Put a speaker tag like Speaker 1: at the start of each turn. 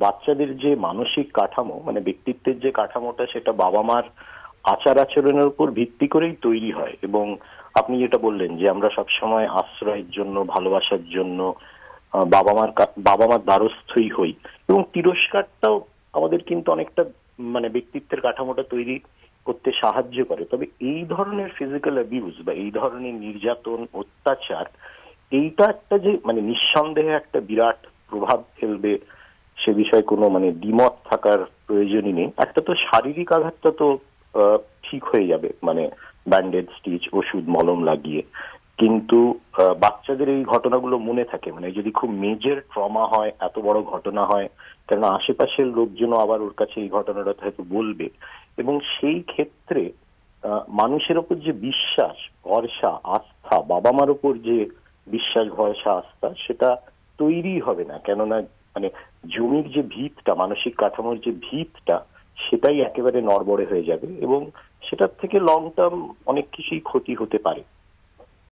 Speaker 1: বাচ্চাদের যে মানসিক কাঠামো, মানে ব্যক্তিত্বের যে কাঠামোটা, সেটা বাবা মার আচার আচরণের উপর ভিত্তি করেই তৈরি হয়। এবং আপনি যেটা বললেন যে আমরা সবসময় আশ্রয়ের জন্য, ভালোবাসার জন্য বাবা মার দ্বারস্থই হই, এবং তিরস্কারটাও আমাদের কিন্তু অনেকটা মানে ব্যক্তিত্বের কাঠামোটা তৈরি করতে সাহায্য করে। তবে এই ধরনের ফিজিক্যাল অ্যাবিউজ বা এই ধরনের নির্যাতন, অত্যাচার, এইটা একটা যে মানে নিঃসন্দেহে একটা বিরাট প্রভাব ফেলবে, সে বিষয়ে কোনো মানে দ্বিমত থাকার প্রয়োজনই নেই। একটা তো শারীরিক আঘাতটা তো ঠিক হয়ে যাবে, মানে ব্যান্ডেজ, স্টিচ, ওষুধ, মলম লাগিয়ে। কিন্তু বাচ্চাদের এই ঘটনাগুলো মনে থাকে, মানে যদি খুব মেজর ট্রমা হয়, এত বড় ঘটনা হয়, কেননা আশেপাশের লোকজনও আবার ওর কাছে এই ঘটনাটা হয়তো বলবে, এবং সেই ক্ষেত্রে মানুষের ওপর যে বিশ্বাস, ভরসা, আস্থা, বাবা মার উপর যে বিশ্বাস, ভরসা, আস্থা, সেটা তৈরি হবে না। কেননা মানে জমির যে ভিতটা, মানসিক কাঠামোর যে ভিতটা, সেটাই একেবারে নড়বড়ে হয়ে যাবে, এবং সেটার থেকে লং টার্ম অনেক কিছুই ক্ষতি হতে পারে।